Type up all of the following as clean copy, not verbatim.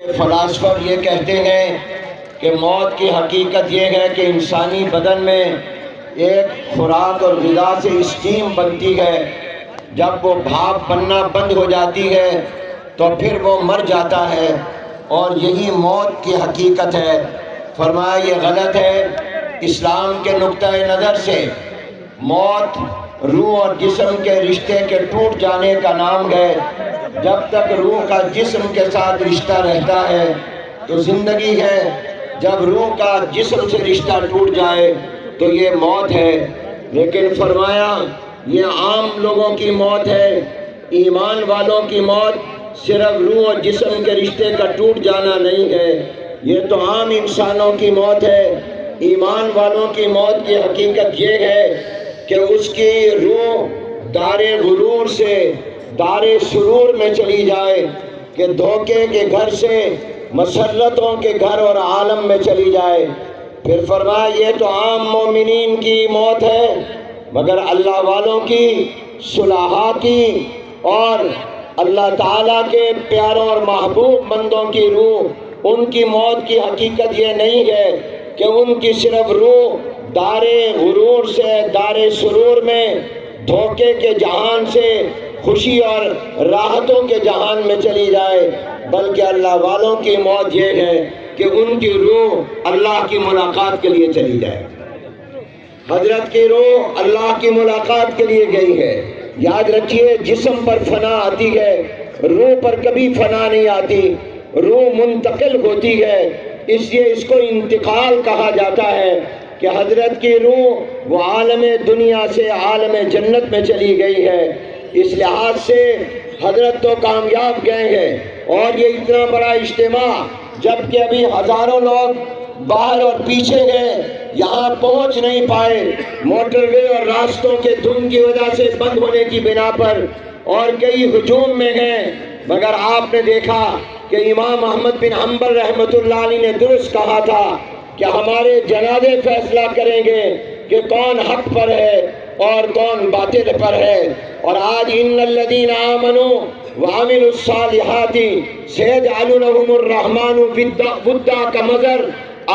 Philosopher یہ کہتے ہیں کہ موت کی حقیقت یہ ہے کہ انسانی بدن میں ایک خوراک اور غذا سے اسٹیم بنتی ہے، جب وہ بھاپ بننا بند ہو جاتی ہے تو پھر وہ مر جاتا ہے، اور یہی موت کی حقیقت ہے۔ فرمایا یہ غلط ہے۔ اسلام کے نقطۂ نظر سے موت روح اور جسم کے رشتے کے ٹوٹ جانے کا نام ہے۔ جب تک روح کا جسم کے ساتھ رشتہ رہتا ہے تو زندگی ہے، جب روح کا جسم سے رشتہ ٹوٹ جائے تو یہ موت ہے۔ لیکن فرمایا یہ عام لوگوں کی موت ہے، ایمان والوں کی موت صرف روح اور جسم کے رشتے کا ٹوٹ جانا نہیں ہے، یہ تو عام انسانوں کی موت ہے۔ ایمان والوں کی موت کی حقیقت یہ ہے کہ اس کی روح دار غرور سے دار سرور میں چلی جائے، کہ دھوکے کے گھر سے مسرتوں کے گھر اور عالم میں چلی جائے۔ پھر فرمایا یہ تو عام مومنین کی موت ہے، مگر اللہ والوں کی، صلحاء کی اور اللہ تعالیٰ کے پیاروں اور محبوب بندوں کی روح، ان کی موت کی حقیقت یہ نہیں ہے کہ ان کی صرف روح دار غرور سے دار سرور میں، دھوکے کے جہان سے خوشی اور راحتوں کے جہان میں چلی جائے، بلکہ اللہ والوں کی موت یہ ہے کہ ان کی روح اللہ کی ملاقات کے لیے چلی جائے۔ حضرت کی روح اللہ کی ملاقات کے لیے گئی ہے۔ یاد رکھیے جسم پر فنا آتی ہے، روح پر کبھی فنا نہیں آتی، روح منتقل ہوتی ہے، اس لیے اس کو انتقال کہا جاتا ہے کہ حضرت کی روح وہ عالم دنیا سے عالم جنت میں چلی گئی ہے۔ اس لحاظ سے حضرت تو کامیاب گئے ہیں، اور یہ اتنا بڑا اجتماع جبکہ ابھی ہزاروں لوگ باہر اور پیچھے گئے، یہاں پہنچ نہیں پائے، موٹر وے اور راستوں کے دھند کی وجہ سے بند ہونے کی بنا پر، اور کئی ہجوم میں ہیں، مگر آپ نے دیکھا کہ امام احمد بن حنبل رحمۃ اللہ علیہ نے درست کہا تھا کہ ہمارے جنازے فیصلہ کریں گے کہ کون حق پر ہے اور کون باطل پر ہے۔ اور آج ان الذین آمنوا وعملوا الصالحات سیجعل لهم الرحمن ودا کا مظہر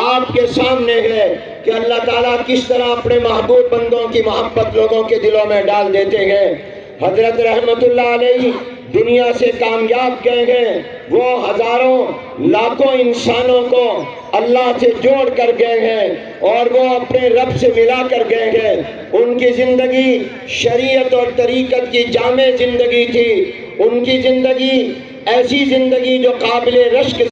آپ کے سامنے ہے کہ اللہ تعالیٰ کس طرح اپنے محبوب بندوں کی محبت لوگوں کے دلوں میں ڈال دیتے ہیں۔ حضرت رحمت اللہ علیہ دنیا سے کامیاب گئے ہیں، وہ ہزاروں لاکھوں انسانوں کو اللہ سے جوڑ کر گئے ہیں، اور وہ اپنے رب سے ملا کر گئے ہیں۔ ان کی زندگی شریعت اور طریقت کی جامع زندگی تھی، ان کی زندگی ایسی زندگی جو قابل رشک